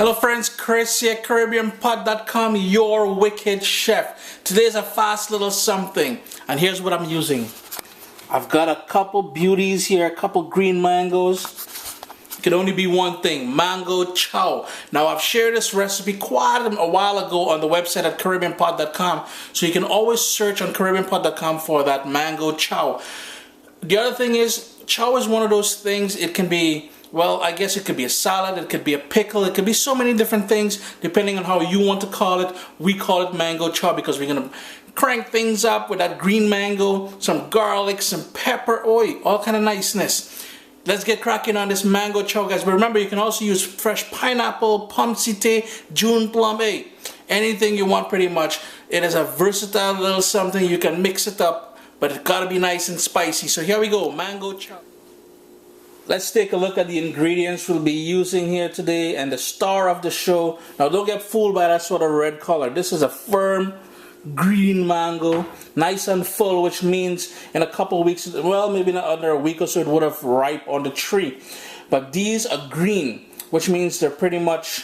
Hello friends, Chris here, CaribbeanPot.com, your wicked chef. Today's a fast little something, and here's what I'm using. I've got a couple beauties here, a couple green mangoes. It can only be one thing, mango chow. Now I've shared this recipe quite a while ago on the website at CaribbeanPot.com, so you can always search on CaribbeanPot.com for that mango chow. The other thing is, chow is one of those things, it can be, well, I guess it could be a salad, it could be a pickle, it could be so many different things depending on how you want to call it. We call it mango chow because we're going to crank things up with that green mango, some garlic, some pepper, all kind of niceness. Let's get cracking on this mango chow, guys. But remember, you can also use fresh pineapple, pomsite, June plum, anything you want pretty much. It is a versatile little something. You can mix it up, but it's got to be nice and spicy. So here we go, mango chow. Let's take a look at the ingredients we'll be using here today and the star of the show. Now don't get fooled by that sort of red color. This is a firm green mango, nice and full, which means in a couple of weeks, well, maybe not under a week or so, it would have ripe on the tree. But these are green, which means they're pretty much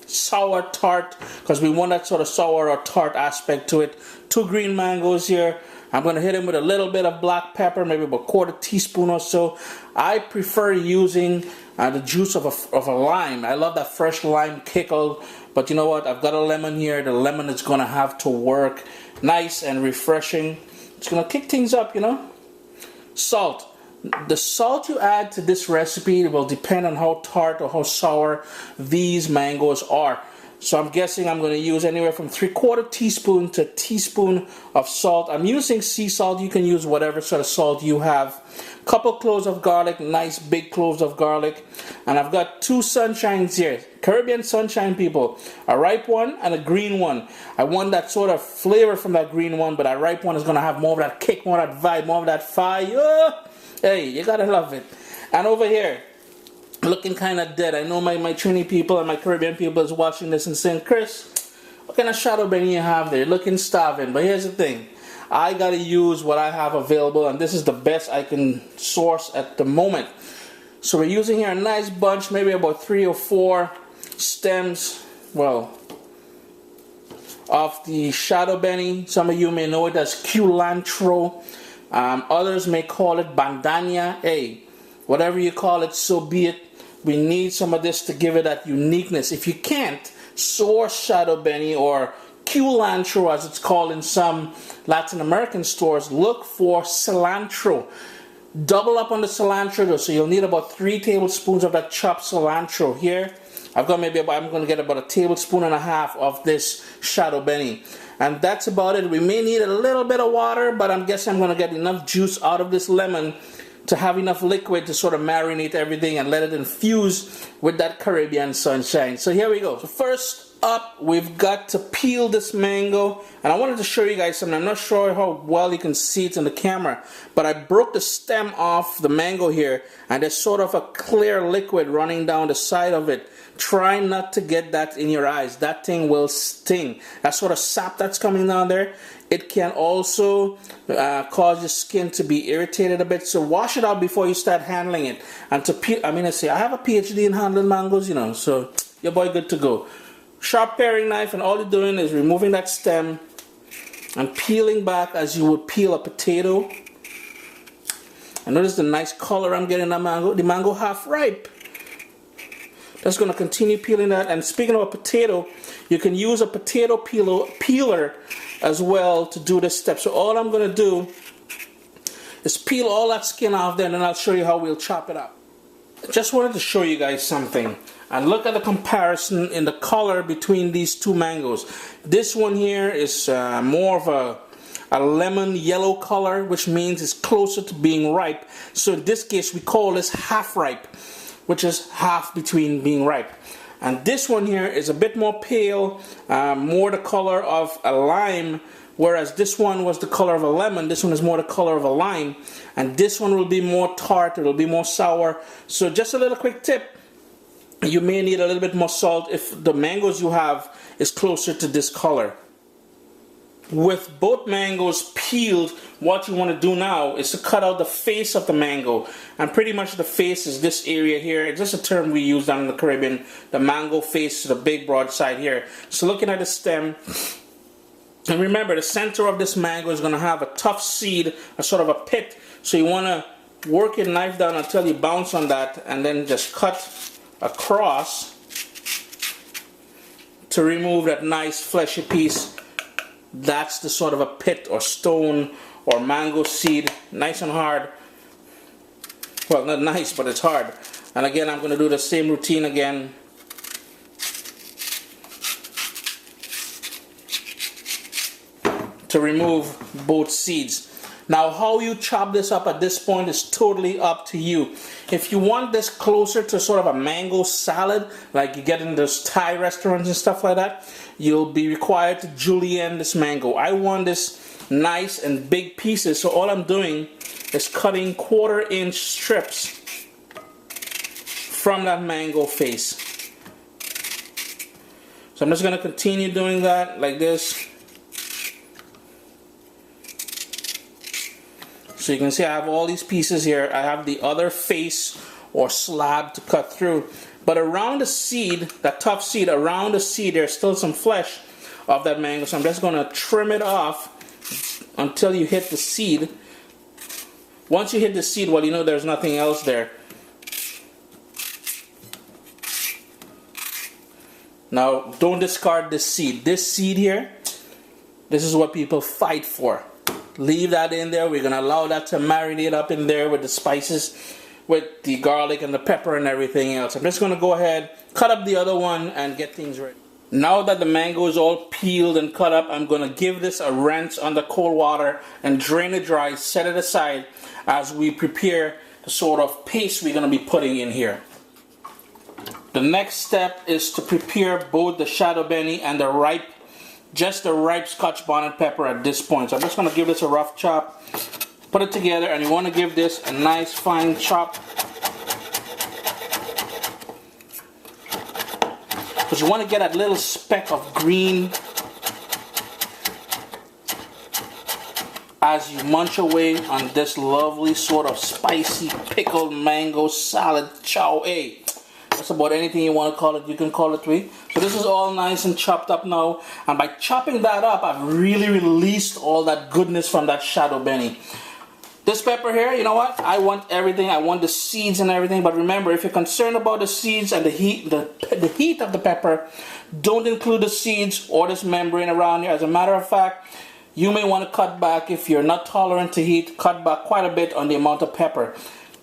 sour tart, because we want that sort of sour or tart aspect to it. 2 green mangoes here. I'm going to hit them with a little bit of black pepper, maybe about 1/4 teaspoon or so. I prefer using the juice of a lime. I love that fresh lime pickled, but you know what? I've got a lemon here. The lemon is going to have to work nice and refreshing. It's going to kick things up, you know. Salt. The salt you add to this recipe will depend on how tart or how sour these mangoes are. So I'm guessing I'm going to use anywhere from 3/4 teaspoon to a teaspoon of salt. I'm using sea salt. You can use whatever sort of salt you have. Couple cloves of garlic, nice big cloves of garlic. And I've got 2 sunshines here. Caribbean sunshine, people. A ripe one and a green one. I want that sort of flavor from that green one, but that ripe one is going to have more of that kick, more of that vibe, more of that fire. Hey, you gotta love it. And over here, looking kind of dead. I know my Trini people and my Caribbean people is watching this and saying, Chris, what kind of shadow benny you have there? Looking starving. But here's the thing. I got to use what I have available, and this is the best I can source at the moment. So we're using here a nice bunch, maybe about 3 or 4 stems, well, of the shadow benny. Some of you may know it as culantro. Others may call it bandania. Hey, whatever you call it, so be it. We need some of this to give it that uniqueness. If you can't source shadow benny or culantro, as it's called in some Latin American stores, look for cilantro. Double up on the cilantro though, so you'll need about 3 tablespoons of that chopped cilantro. Here, I've got maybe about, I'm going to get about 1.5 tablespoons of this shadow benny. And that's about it. We may need a little bit of water, but I'm guessing I'm going to get enough juice out of this lemon to have enough liquid to sort of marinate everything and let it infuse with that Caribbean sunshine. So here we go. So first up, we've got to peel this mango, and I wanted to show you guys something. I'm not sure how well you can see it in the camera, but I broke the stem off the mango here, and there's sort of a clear liquid running down the side of it. Try not to get that in your eyes. That thing will sting. That sort of sap that's coming down there, it can also cause your skin to be irritated a bit. So wash it out before you start handling it. And to peel, I mean, I have a PhD in handling mangoes, you know, so your boy good to go. Sharp paring knife, and all you're doing is removing that stem and peeling back as you would peel a potato. And notice the nice color I'm getting that mango. The mango half ripe. Just going to continue peeling that. And speaking of a potato, you can use a potato peeler as well to do this step. So all I'm going to do is peel all that skin off there, and then I'll show you how we'll chop it up. Just wanted to show you guys something. And look at the comparison in the color between these 2 mangoes. This one here is more of a lemon yellow color, which means it's closer to being ripe. So in this case, we call this half ripe, which is half between being ripe. And this one here is a bit more pale, more the color of a lime, whereas this one was the color of a lemon. This one is more the color of a lime, and this one will be more tart, it will be more sour. So just a little quick tip, you may need a little bit more salt if the mangoes you have is closer to this color. With both mangoes peeled, what you want to do now is to cut out the face of the mango. And pretty much the face is this area here. It's just a term we use down in the Caribbean. The mango face, the big broad side here. So looking at the stem, and remember the center of this mango is going to have a tough seed, a sort of a pit. So you want to work your knife down until you bounce on that, and then just cut across to remove that nice fleshy piece. That's the sort of a pit or stone or mango seed, nice and hard. Well, not nice, but it's hard. And again, I'm going to do the same routine again. To remove both seeds. Now, how you chop this up at this point is totally up to you. If you want this closer to sort of a mango salad, like you get in those Thai restaurants and stuff like that, you'll be required to julienne this mango. I want this nice and big pieces, so all I'm doing is cutting 1/4 inch strips from that mango face. So I'm just going to continue doing that like this. So you can see I have all these pieces here. I have the other face or slab to cut through. But around the seed, that tough seed, around the seed, there's still some flesh of that mango. So I'm just going to trim it off until you hit the seed. Once you hit the seed, well, you know there's nothing else there. Now, don't discard this seed. This seed here, this is what people fight for. Leave that in there. We're going to allow that to marinate up in there with the spices, with the garlic and the pepper and everything else. I'm just going to go ahead, cut up the other one, and get things ready. Now that the mango is all peeled and cut up, I'm going to give this a rinse under cold water and drain it dry, set it aside as we prepare the sort of paste we're going to be putting in here. The next step is to prepare both the shadow benny and the ripe Scotch bonnet pepper at this point. So I'm just going to give this a rough chop, put it together, and you want to give this a nice fine chop. Because you want to get that little speck of green as you munch away on this lovely sort of spicy pickled mango salad chow. That's about anything you want to call it. You can call it sweet. So this is all nice and chopped up now. And by chopping that up, I've really released all that goodness from that shadow benny. This pepper here, you know what? I want everything. I want the seeds and everything. But remember, if you're concerned about the seeds and the heat of the pepper, don't include the seeds or this membrane around here. As a matter of fact, you may want to cut back. If you're not tolerant to heat, cut back quite a bit on the amount of pepper.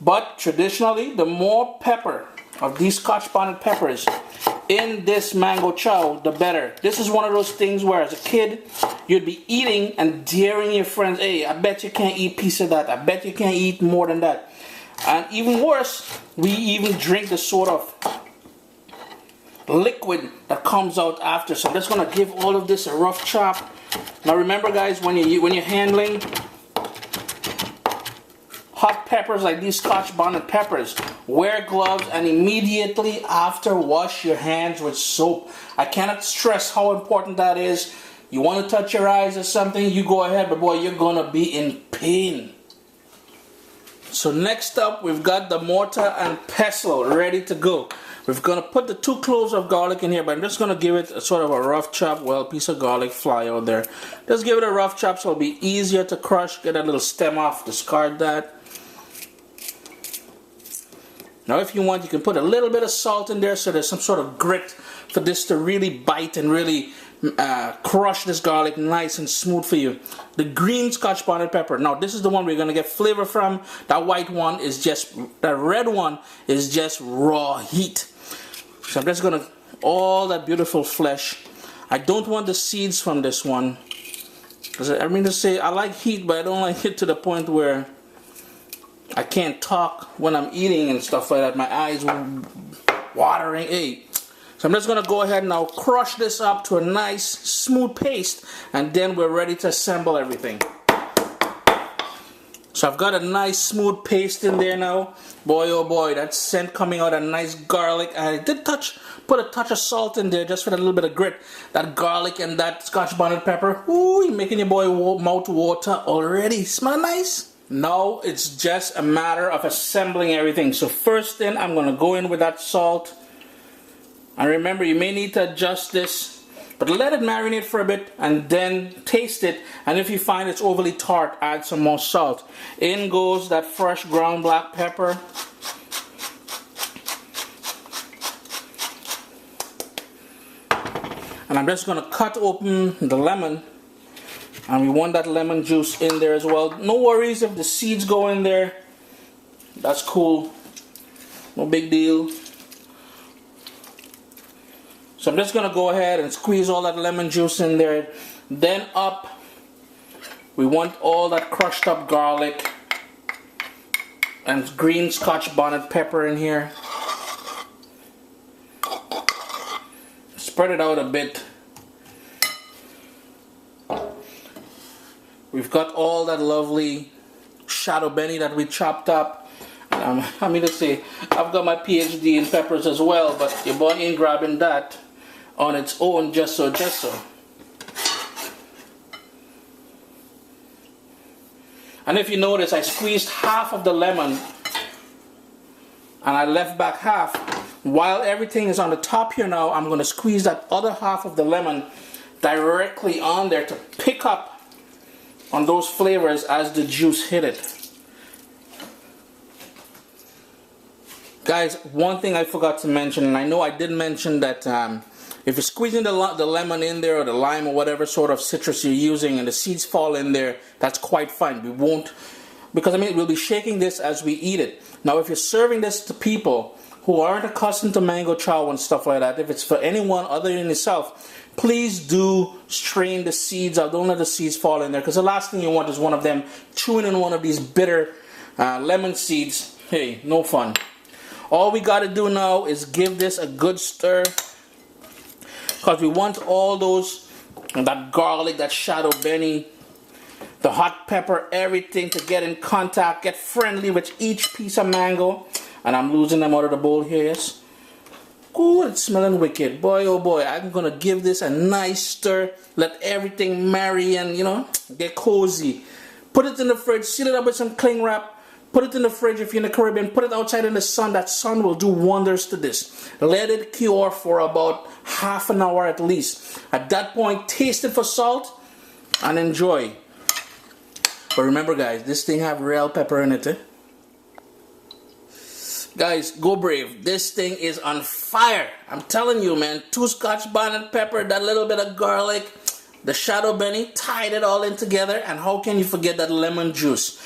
But traditionally, the more pepper of these Scotch bonnet peppers in this mango chow, the better. This is one of those things where as a kid you'd be eating and daring your friends, hey, I bet you can't eat a piece of that, I bet you can't eat more than that. And even worse, we even drink the sort of liquid that comes out after. So I'm just going to give all of this a rough chop. Now remember guys, when you're handling hot peppers like these Scotch bonnet peppers, wear gloves and immediately after wash your hands with soap. I cannot stress how important that is. You want to touch your eyes or something, you go ahead, but boy, you're gonna be in pain. So next up, we've got the mortar and pestle ready to go. We're gonna put the 2 cloves of garlic in here, but I'm just gonna give it a sort of a rough chop. Well, a piece of garlic fly out there. Just give it a rough chop so it'll be easier to crush. Get that little stem off, discard that. Now if you want, you can put a little bit of salt in there so there's some sort of grit for this to really bite and really crush this garlic nice and smooth for you. The green Scotch bonnet pepper, now this is the one we're going to get flavor from. That white one is just, that red one is just raw heat. So I'm just going to, all that beautiful flesh. I don't want the seeds from this one. Because I mean to say, I like heat, but I don't like it to the point where I can't talk when I'm eating and stuff like that. My eyes were watering. Hey. So I'm just going to go ahead and now crush this up to a nice smooth paste, and then we're ready to assemble everything. So I've got a nice smooth paste in there now. Boy, oh boy, that scent coming out, a nice garlic. I did put a touch of salt in there just for a little bit of grit. That garlic and that Scotch bonnet pepper. Ooh, making your boy mouth water already. Smell nice? Now it's just a matter of assembling everything. So first thing, I'm going to go in with that salt. And remember, you may need to adjust this, but let it marinate for a bit and then taste it. And if you find it's overly tart, add some more salt. In goes that fresh ground black pepper. And I'm just going to cut open the lemon. And we want that lemon juice in there as well. No worries if the seeds go in there. That's cool. No big deal. So I'm just going to go ahead and squeeze all that lemon juice in there. Then we want all that crushed up garlic and green Scotch bonnet pepper in here. Spread it out a bit. We've got all that lovely shadow benny that we chopped up. I mean to say, I've got my PhD in peppers as well, but your boy ain't grabbing that on its own, just so. And if you notice, I squeezed half of the lemon and I left back half. While everything is on the top here now, I'm going to squeeze that other half of the lemon directly on there to pick up on those flavors as the juice hit it. Guys, one thing I forgot to mention, and I know I did mention that if you're squeezing the lemon in there or the lime or whatever sort of citrus you're using and the seeds fall in there, that's quite fine. We won't, because I mean, we'll be shaking this as we eat it. Now, if you're serving this to people who aren't accustomed to mango chow and stuff like that, if it's for anyone other than yourself, please do strain the seeds out. Don't let the seeds fall in there, because the last thing you want is one of them chewing in one of these bitter lemon seeds. Hey, no fun. All we got to do now is give this a good stir, because we want all that garlic, that shadow benny, the hot pepper, everything to get in contact, get friendly with each piece of mango. And I'm losing them out of the bowl here, yes. Ooh, it's smelling wicked. Boy, oh boy, I'm going to give this a nice stir. Let everything marry and, you know, get cozy. Put it in the fridge, seal it up with some cling wrap. Put it in the fridge if you're in the Caribbean. Put it outside in the sun. That sun will do wonders to this. Let it cure for about half an hour at least. At that point, taste it for salt and enjoy. But remember, guys, this thing have real pepper in it, eh? Guys, go brave. This thing is on fire. I'm telling you, man. 2 Scotch bonnet pepper, that little bit of garlic, the shadow benny, tied it all in together. And how can you forget that lemon juice?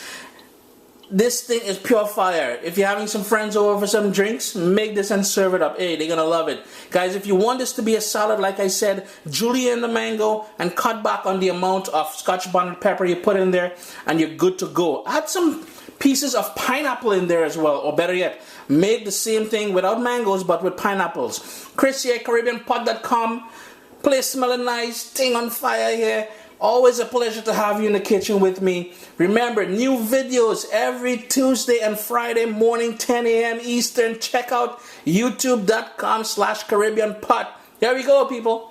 This thing is pure fire. If you're having some friends over for some drinks, make this and serve it up. Hey, they're gonna love it. Guys, if you want this to be a salad, like I said, julienne the mango and cut back on the amount of Scotch bonnet pepper you put in there and you're good to go. Add some pieces of pineapple in there as well, or better yet, make the same thing without mangoes but with pineapples. Chris here, CaribbeanPot.com. Place smelling nice, thing on fire here. Always a pleasure to have you in the kitchen with me. Remember, new videos every Tuesday and Friday morning, 10 a.m. Eastern. Check out youtube.com/CaribbeanPot. There we go, people.